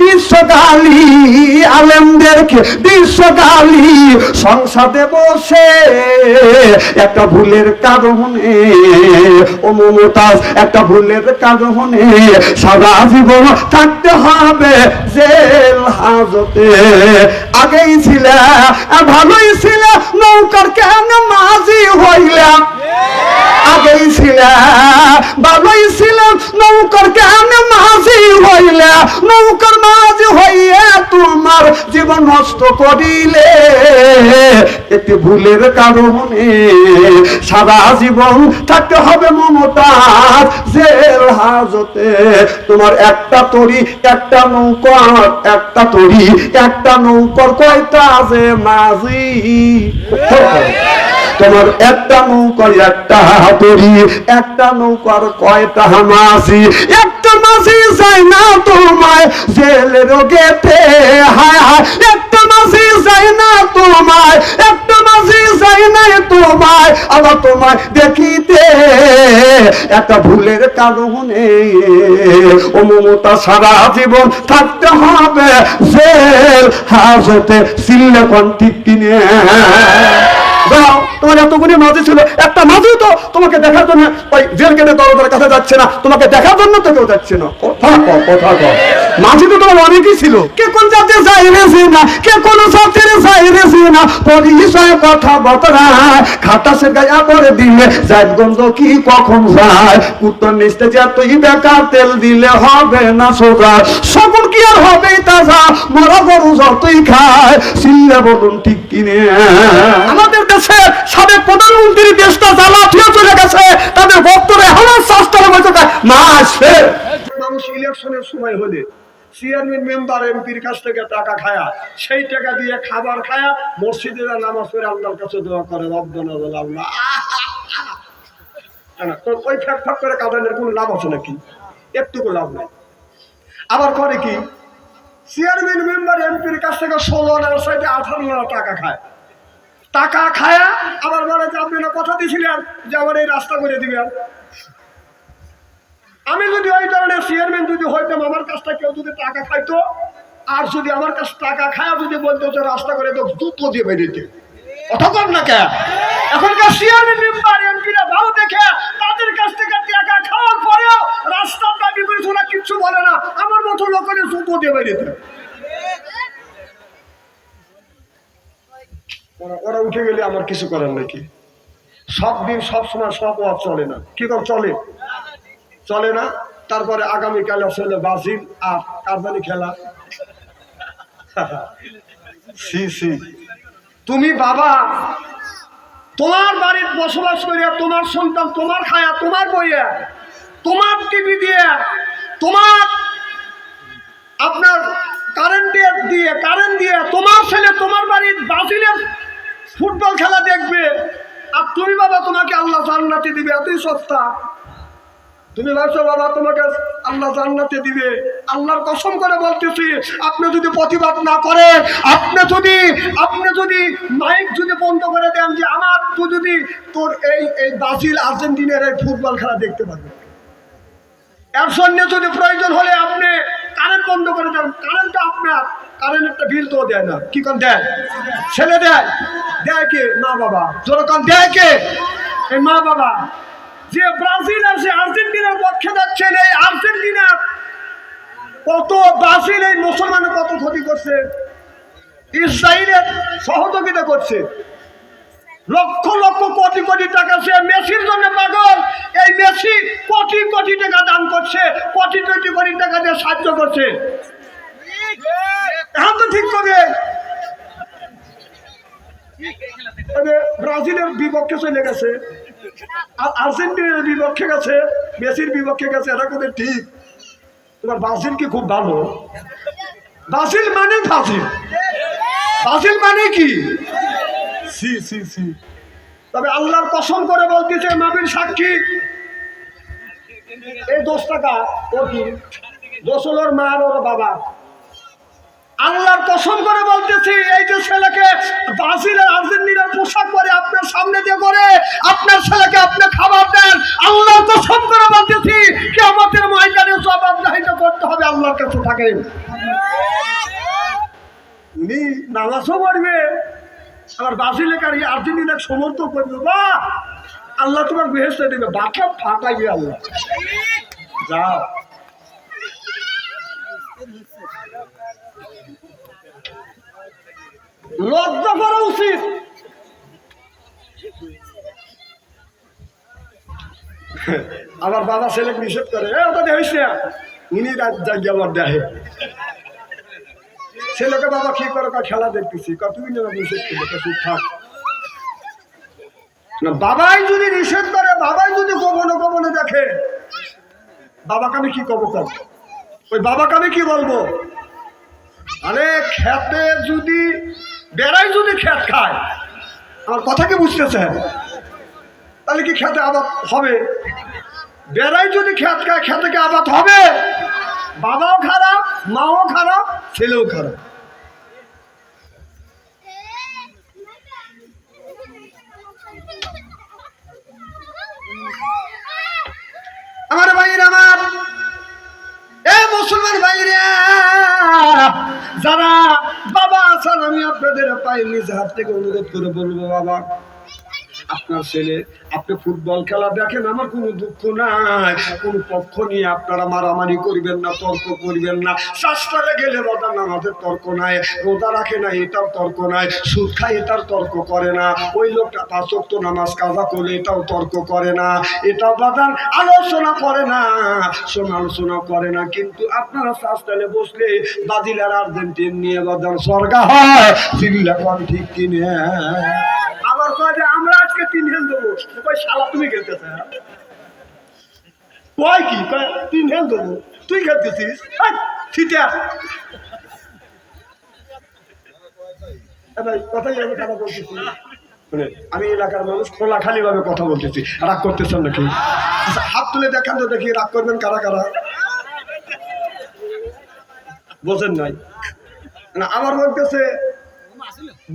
বিশ্বকালী আলেমদেরকে বিশ্বকালী সংসদে বসে একটা ভুলের কারণে ও মমতাজ একটা ভুলের কারণে সারা জীবন থাকতে হবে জেল হাজতে। আগেই ছিল ভালোই ছিল নৌকার কেন মাঝি হইলাম, আগেই ছিল ভালোই ছিল নৌকার কেন মাঝি হইলে, নৌকার মাঝি হইয়া তোমার জীবন নষ্ট করিলে একটি ভুলের কারণে সারা জীবন থাকতে হবে মমতাজ জেল হাজতে। তোমার একটা তরি একটা নৌকার একটা তরি একটা নৌকার কয়টা আছে মাঝি, তোমার একটা নৌকার একটা তরি একটা নৌকার কয়টা মাঝি, একটা মাঝি যায় না তোমায় জেলের গেতে, হায় হায় একটা মাঝি যায় না তোমায়, একটা মাঝি যায় না তোমায় আবার তোমায় দেখিতে একটা ভুলের কারণে ও মমতা সারা জীবন থাকতে হবে জেল হাজতে। সিল্লে কোন ঠিক কিনে দাও, তোমার এতগুলি মাঝি ছিল, একটা মাঝি তো তোমাকে দেখার জন্য ওই জেল গেটে দরজার কাছে যাচ্ছে না, তোমাকে দেখার জন্য তো কেউ যাচ্ছে না। কথা কর মাঝি তো তোমার অনেকই ছিল, কে কোন জাতির যাইরেছি না, কে কোন জাতির যাইরেছি না, পরিচয় কথা বতরা খাটাসের গায়া করে দিলে জাতগন্ধ কি কখন যায়, কুত্তর নিচতে যে তুই বেকার তেল দিলে হবে না সোজা, সগুন কি আর হবে তাজা মরা গরু যতই খায়। সিল্লে বলুন ঠিক কিনে আমাদের দেশে সাবেক প্রধানমন্ত্রী দেশটা জ্বালা ফিরে চলে গেছে, তাদের বক্তব্যে আমার শাস্ত্রের মধ্যে না আসবে। মানুষ ইলেকশনের সময় হলে চেয়ারম্যান মেম্বার এমপির কাছ থেকে টাকা খায়া, সেই টাকা দিয়ে খাবার খায়া মসজিদে নামাজ পড়ে আল্লাহর কাছে দোয়া করে রব্বানা আল্লাহ। ওই ফ্যাক ফ্যাক করে কাঁদানোর কোনো লাভ আছে নাকি? একটুকু লাভ নাই। আবার করে কি চেয়ারম্যান মেম্বার এমপির কাছ থেকে 16 আনার সাইডে 18 আনা টাকা খায়, টাকা খায়া আবার বলে যে আপনি না কথা দিয়েছিলেন যে আমার এই রাস্তা করে দিবেন। আমি যদি ওই ধরনের চেয়ারম্যান যদি হইতাম, আমার কাছটা কেউ যদি টাকা খাইতো আর যদি আমার কাছে টাকা খায়া যদি বলতো যে রাস্তা করে তো জুতো দিয়ে বেরিয়েছে, কথা কর না কে? এখনকার চেয়ারম্যান মেম্বার এমপিরা ভালো দেখে তাদের কাছ থেকে টাকা খাওয়ার পরেও রাস্তার দাবি করে ওরা কিচ্ছু বলে না, আমার মতো লোকের জুতো দিয়ে বেরিয়েছে। ওরা উঠে গেলে আমার কিছু করার নাকি? সব দিন সব সময় সব ওয়াজ চলে না, কি কর চলে চলে না। তারপরে আগামীকাল আসলে ব্রাজিল আর কারবানি খেলা। তুমি বাবা তোমার বাড়ির বসবাস করিয়া তোমার সন্তান তোমার খায়া তোমার বইয়া তোমার টিভি দিয়ে তোমার আপনার কারেন্ট দিয়ে তোমার ছেলে তোমার বাড়ির ব্রাজিলের ফুটবল খেলা দেখবে, আর তুমি বাবা তোমাকে আল্লাহ জান্নাতে দিবে, এতই সস্তা। তুমি ভাবছো বাবা তোমাকে আল্লাহ জান্নাতে দিবে? আল্লাহর কসম করে বলতেছি, আপনি যদি প্রতিবাদ না করেন, আপনি যদি মাইক যদি বন্ধ করে দেন যে আমার তো যদি তোর এই ব্রাজিল আর্জেন্টিনার এই ফুটবল খেলা দেখতে পারবে, এর জন্য যদি প্রয়োজন হলে আপনি কারেন্ট বন্ধ করে দেন, কারেন্টটা আপনার কারেন্টের বিল তো দেয় না, কি কোন দেয়? ছেলে দেয় কে? মা বাবা। যখন দেয় কে? এই মা বাবা। যে ব্রাজিল আছে আর্জেন্টিনার পক্ষে যাচ্ছেন, এই আর্জেন্টিনা কত ব্রাজিল এই মুসলমানের কত ক্ষতি করছে, ইসরায়েলের সহযোগিতা করছে, লক্ষ লক্ষ কোটি কোটি টাকা সে মেসির জন্য পাগল। এই মেসি কোটি কোটি টাকা দান করছে, কোটি কোটি কোটি টাকা দিয়ে সাহায্য করছে। এখন তো ঠিক করে ব্রাজিলের বিপক্ষে চলে গেছে, আর আর্জেন্টিনার বিপক্ষে গেছে, মেসির বিপক্ষে গেছে, এটা কোথায় ঠিক? তোমার ব্রাজিল কি খুব ভালো? ব্রাজিল মানে ব্রাজিল মানে কি? তবে আল্লাহর কসম করে বলতেছে, নবীর সাক্ষী, এই 10 টাকা ওর কি দোষ হলো ওর মা আর ওর বাবা। আল্লাহর কসম করে বলতেছি, এই যে ছেলেকে ব্রাজিলের আর্জেন্টিনার পোশাক পরে আপনার সামনে দিয়ে করে আপনার ছেলেকে আপনি খাবার দেন, আল্লাহর কসম করে বলতেছি কিয়ামতের ময়দানে জবাবদিহি করতে হবে আল্লাহর কাছে। থাকেন উনি নামাজও পড়বে, আবার ব্রাজিলের আর আর্জেন্টিনার সমর্থন করবে, বাহ আল্লাহ তোমার বেহেশতে দেবে, বাথরুম ফাটাইবে আল্লাহ। যাও লজ্জা করা উচিত। আবার বাবা ছেলে নিষেধ করে, ওটা দেখে উনি জায়গা আবার দেখে ছেলেকে, বাবা কি করে খেলা দেখতেছি, তুমি নিষেধ করবে থাক না। বাবাই যদি নিষেধ করে, বাবাই যদি গোপনে গোপনে দেখে, বাবাকে আমি কি করবো? ওই বাবাকে আমি কি বলবো? আরে খেতে যদি বেড়াই যদি খেত খায়, আমার কথা কি বুঝতেছেন? তাহলে কি খেতে আবাদ হবে? বেড়াই যদি খেত খায়, খেতে কি আবাদ হবে? বাবাও খারাপ, মাও খারাপ, ছেলেও খারাপ। আমার ভাইরা, আমার এ মুসলমান ভাইরা যারা বাবা আছেন, আমি আপনাদের পাই নিজ হাত থেকে অনুরোধ করে বলবো, বাবা আপনার ছেলে, আপনি ফুটবল খেলা দেখেন, আমার কোনো দুঃখ নাই, কোনো পক্ষ নিয়ে আপনারা মারামারি করবেন না, তর্ক করবেন না। শাস্ত্রে গেলে বাবা আমাদের তর্ক নাই, রোজা রাখে না এটাও তর্ক নাই, সুদ খায় এটার তর্ক করে না, ওই লোকটা 5 ওয়াক্ত নামাজ কাজা করলে এটাও তর্ক করে না, এটাও বাদান আলোচনা করে না, সমালোচনা করে না। কিন্তু আপনারা শাস্ত্রে বসলে ব্রাজিল আর আর্জেন্টিন নিয়ে বাদান স্বর্গা হয়, চিল্লা কোন ঠিক কিনে। আবার কয় যে আমরা আজকে 3 হেল দেবো, কই শালা তুমি খেলতেছ? কয় কি কয় 3 হেল দেবো, তুই খেলতেছিস? কথাই আমি কথা বলতেছি, আমি এলাকার মানুষ খোলাখালি ভাবে কথা বলতেছি, রাগ করতেছেন নাকি? হাত তুলে দেখান তো দেখি, রাগ করবেন কারা কারা? বোঝেন নাই না? আমার বলতেছে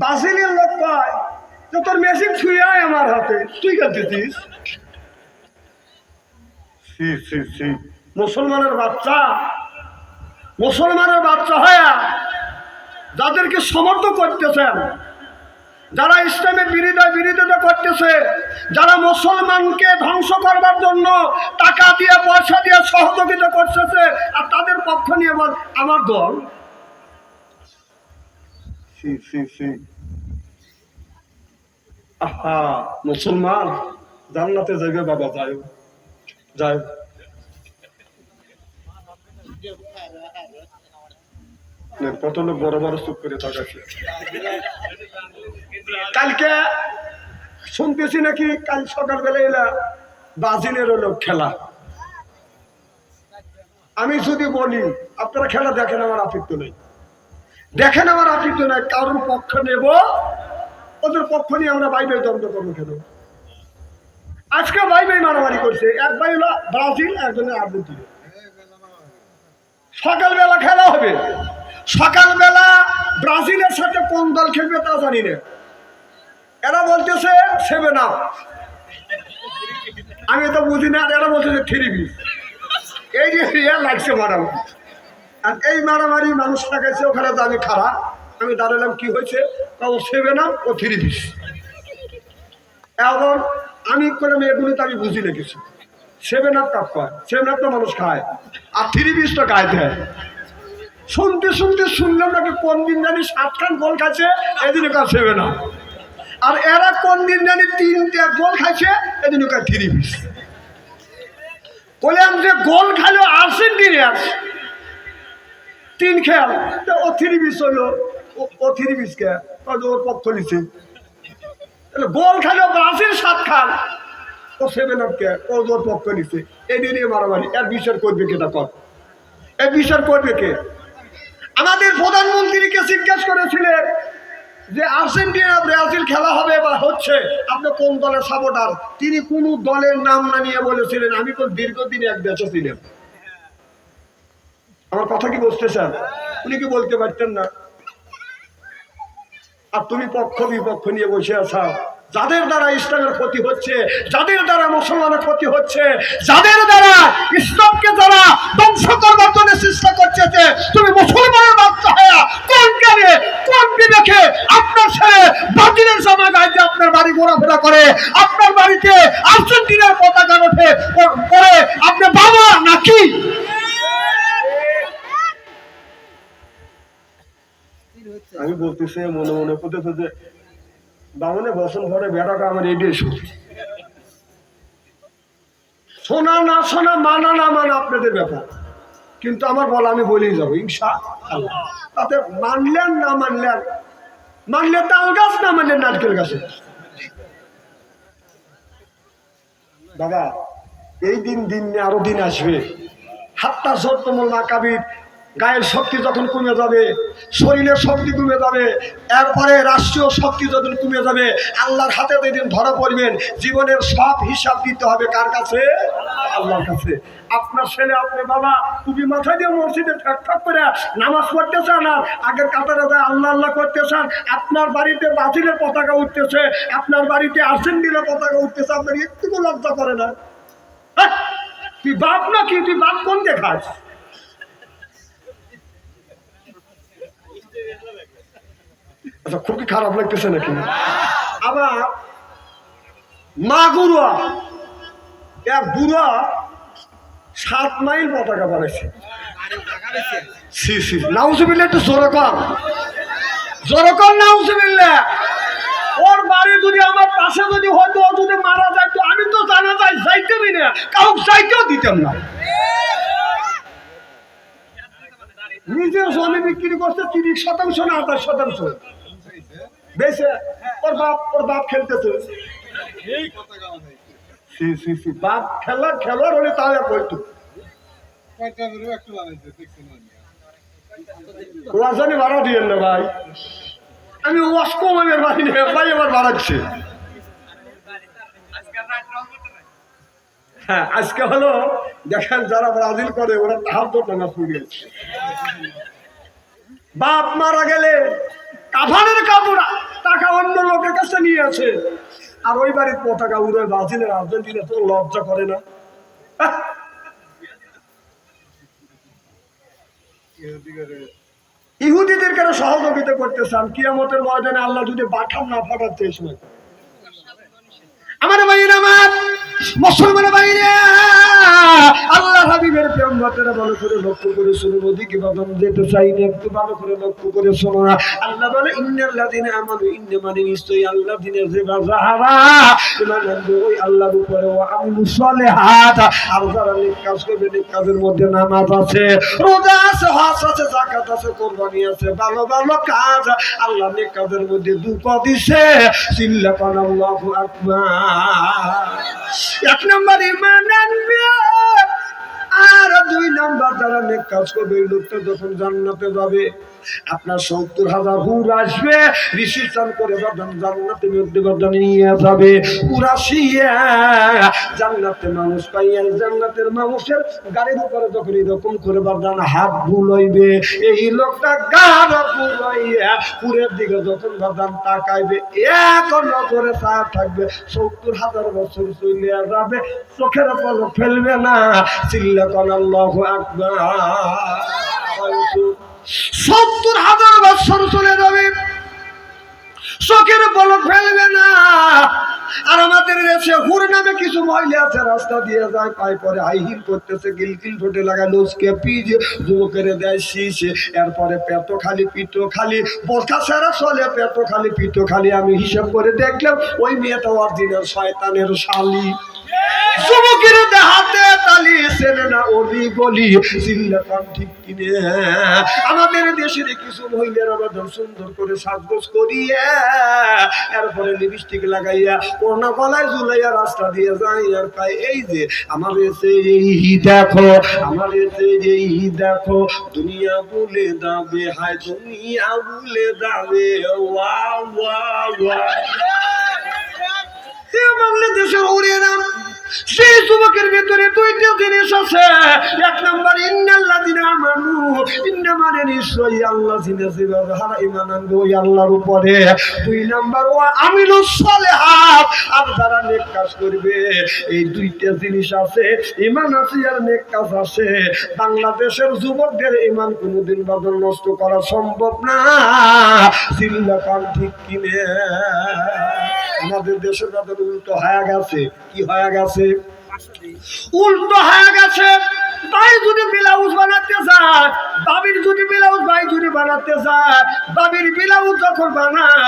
ব্রাজিলের লোক কয় যে তোর মেশিন ছুঁয়ে আয় আমার হাতে, তুই খেলতেছিস? মুসলমানের বাচ্চা, মুসলমানের বাচ্চা হয়ে যাদেরকে সমর্থন করতেছেন, যারা ইসলামের বিরোধিতা করতেছে, যারা মুসলমানকে ধ্বংস করবার জন্য টাকা দিয়ে পয়সা দিয়ে সহযোগিতা করতেছে, আর তাদের পক্ষ নিয়ে বল আমার দল। আহা, মুসলমান জান্নাতে যাবে বাবা, যায় যায়। কত লোক বড় বড় চুপ করে থাকাছে। কালকে শুনতেছি নাকি কাল সকালবেলা এলা ব্রাজিলের লোক খেলা। আমি যদি বলি আপনারা খেলা দেখেন, আমার আপত্তি নেই, দেখেন আমার আপত্তি নাই, কারোর পক্ষ নেব, ওদের পক্ষ নিয়ে আমরা বাইরে দ্বন্দ্ব করবো কেন? আজকে ভাই মারামারি করছে, এক ভাই হলো ব্রাজিল, একজনের আর্জেন্টিনা। সকালবেলা খেলা হবে, সকালবেলা ব্রাজিলের সাথে কোন দল খেলবে তা জানি না, এরা বলতেছে 7 আপ, আমি তো বুঝি না, আর এরা বলতেছে 3 পিস। এই যে লাগছে মারামারি, আর এই মারামারি মানুষ লাগাইছে ওখানে, তো আমি খারাপ, আমি দাঁড়ালাম কি হয়েছে, ও 7 আপ ও 3 পিস। এখন আমি করলাম এগুলো তো আমি বুঝি না কিছু, 7 আপ কাপ কয়, 7 আপ তো মানুষ খায়, আর 3 পিস তো গায়ে দেয়। শুনতে শুনতে শুনলাম নাকি কোন দিন জানি 7 খান গোল খাচ্ছে, এদিন কাজ 7 আপ, আর এরা কোন দিন জানি 3টে গোল খাইছে, এদিন কাজ 3 পিস। বললাম যে গোল খাইলো আর্জেন্টিনার 3 খেল, ও 3 পিস হলো, ও 3 পিস কে ওর পক্ষ নিচ্ছে। গোল খাইলো ব্রাজিল 7 খান, ও 7 আপ কে ওর পক্ষ নিচ্ছে। এই নিয়ে মারামারি, এর বিচার করবে কে? কর, এর বিচার করবে কে? আমাদের প্রধানমন্ত্রীকে জিজ্ঞাসা করেছিলেন যে আর্জেন্টিনা ব্রাজিল খেলা হবে বা হচ্ছে, আপনি কোন দলের সাপোর্টার? তিনি কোন দলের নাম না নিয়ে বলেছিলেন আমি তো দীর্ঘদিন এক দেশে ছিলাম। আমার কথা কি বুঝতেছেন? উনি কি বলতে পারতেন না? আর তুমি পক্ষ বিপক্ষ নিয়ে বসে আছো। যাদের দ্বারা ইসলামের ক্ষতি হচ্ছে, যাদের দ্বারা মুসলমানের ক্ষতি হচ্ছে, যাদের দ্বারা ইসলামকে যারা ধ্বংস করবার জন্য চেষ্টা করছে, তুমি মুসলমানের বাচ্চা হয়ে কোন জ্ঞানে কোন বিবেকে আপনার ছেলে ব্রাজিলের জামা গায়ে যে আপনার বাড়ি ঘোরাফেরা করে, আপনার বাড়িতে আর্জেন্টিনার পতাকা ওঠে করে আপনি বাবা নাকি? আমি বলতেছি মনে মনে করতেছে যে বামনে বসন ঘরে বেড়াটা আমার এডিয়ে শোনা না শোনা, মানা না মানা আপনাদের ব্যাপার, কিন্তু আমার বলা আমি বলেই যাবো ইনশাআল্লাহ। তাতে মানলেন না মানলেন, মানলে তাল গাছ, না মানলে নারকেল গাছে। বাবা এই দিন দিন আরো দিন আসবে, হাত্তা সত্যমূল মাকাবির গায়ের শক্তি যখন কমে যাবে, শরীরের শক্তি কমে যাবে, এরপরে রাষ্ট্রীয় শক্তি যখন কমে যাবে, আল্লাহর হাতে যেদিন ধরা পড়বেন, জীবনের সব হিসাব দিতে হবে কার কাছে? আল্লাহর কাছে। আপনার ছেলে, আপনি বাবা টুপি মাথায় দিয়ে মসজিদে ঠক ঠক করে নামাজ পড়তে চান, আর আগের কাতারে যায় আল্লাহ আল্লাহ করতে চান, আপনার বাড়িতে ব্রাজিলের পতাকা উঠতেছে, আপনার বাড়িতে আর্জেন্টিনার পতাকা উঠতেছে, আপনার একটু লজ্জা করে না? তুই বাপ না কি? তুই বাপ কোন দেখাস? আচ্ছা, খুবই খারাপ লাগতেছে নাকি? আবার মা গুরুয়া এক বুড়া 7 মাইল পতাকা বানাইছে। নাউজুবিল্লাহ, একটু জোরে কর, জোরে কর নাউজুবিল্লাহ। ওর বাড়ি যদি আমার পাশে যদি হয়তো, ও যদি মারা যায়, তো আমি তো জানা যায় যাইতেই না, কাউকে যাইতেও দিতাম না। নিজের জমি বিক্রি করছে 30% না 28% বেশি। ওর বাপ খেলতেছে, বাপ খেলার হলে তাহলে বলতো ওয়াজানি ভাড়া দিয়েন না ভাই, আমি ওয়াশ কমাইয়ের বাড়ি নেই ভাই, আমার বাড়াচ্ছে। হ্যাঁ, আজকে হলো দেখেন যারা ব্রাজিল করে ওরা তাহাজ্জুদ নামাজ পড়িয়েছে। বাপ মারা গেলে কাফনের কাপড় টাকা অন্য লোকের কাছে নিয়ে আছে, আর ওই বাড়ির পতাকা উড়ে ব্রাজিলের আর্জেন্টিনা, তো লজ্জা করে না? ইহুদিদের কেন সহযোগিতা করতে চান? কিয়ামতের ময়দানে আল্লাহ যদি বাঠাম না ফাটাচ্ছে এই সময়। আমার ভাইরা, আমার মুসলমানের বাইরে আল্লাহ হাবিবের প্রেমবাতেরা ভালো করে লক্ষ্য করে শুনো, ওদিকে বাদন যেতে চাই না, একটু ভালো করে লক্ষ্য করে শোনো না। আল্লাহ বলে ইন্নাল্লাযিনা আমানু, ইন্না মানে নিশ্চয়ই আল্লাহ দিনের যে যাহারা ঈমান আনবে ওই আল্লাহর উপরে, ওয়া আমিলুস সালিহাত, আর যারা নেক কাজ করবে, নেক কাজের মধ্যে নামাজ আছে, রোজা আছে, হজ আছে, যাকাত আছে, কুরবানি আছে, ভালো ভালো কাজ, আল্লাহ নেক কাজের মধ্যে দুটো দিছে। সিল্লাকান আল্লাহু আকবার। 1 নম্বর ঈমান আনবে, আর 2 নম্বর যারা নেক কাজ করবে, এই লোকটা যখন জান্নাতে যাবে, আপনার 70,000 হুর আসবে, ঋষি চান করে বাদান জান্নাতে মধ্যে বাদান নিয়ে যাবে, উড়াশিয়া জান্নাতে মানুষ পাইয়া, জান্নাতের মানুষের গাড়ির উপরে যখন এরকম করে বাদান হাত বুলাইবে, এই লোকটা গাড় বুলাইয়া পুরের দিকে যখন বাদান তাকাইবে, এক নজরে তা থাকবে, 70,000 বছর চলে যাবে, চোখের পলক ফেলবে না। চিল্লাকান আল্লাহু আকবার। 70,000 বছর চলে যাবে, চোখের পলক ফেলবে না। আর আমাদের দেশে হুর নামে কিছু মহিলা আছে, রাস্তা দিয়ে যায়, পায়ে পরে হাই হিল করতেছে, গিলকিল ঠোঁটে লাগা লুচকে পিজ, যুবকের দেয় শীষ, এরপরে পেটো খালি পিটো খালি, বোরখা ছাড়া চলে, পেটো খালি পিটো খালি। আমি হিসাব করে দেখলাম ওই মেয়েটা অরিজিনাল শয়তানের শালি। যুবকের হাতে তালি সেরে না অলি গলি, চিল্লাকান ঠিক কিনে। আমাদের দেশের কিছু মহিলারা বাদন সুন্দর করে সাজগোজ করিয়া, এরপরে লিপস্টিক লাগাইয়া, ওড়না গলায় ঝুলাইয়া রাস্তা দিয়ে যায়, আর পায় এই যে আমার এসে এই দেখো, আমার এসে এই দেখো, দুনিয়া বলে দাবে, হায় দুনিয়া বলে দাবে, ওয়া ওয়া ওয়া। বাংলাদেশের ওরে নাম সেই যুবকের ভিতরে দুইটা জিনিস আছে। এক নাম্বার ইন্নাল্লাযিনা আমানু, ইন্না মানে নিশ্চয়ই আল্লাহ জিনেছে যারা ঈমান আনবে ওই আল্লাহর উপরে। দুই নাম্বার ওয়া আমিলুস সালিহাত, আর যারা নেক কাজ করবে। এই দুইটা জিনিস আছে, ঈমান আছে আর নেক কাজ আছে। বাংলাদেশের যুবকদের ঈমান কোনোদিন বদল নষ্ট করা সম্ভব না। চিল্লা কান ঠিক কিনে। আমাদের দেশের তাদের উল্টো হয়ে গেছে। কি হয়ে গেছে? উল্টো হয়ে গেছে। ভাই যদি ব্লাউজ বানাতে যায়, বাবির যদি ব্লাউজ ভাই যদি বানাতে যায়, বাবির ব্লাউজ যখন বানায়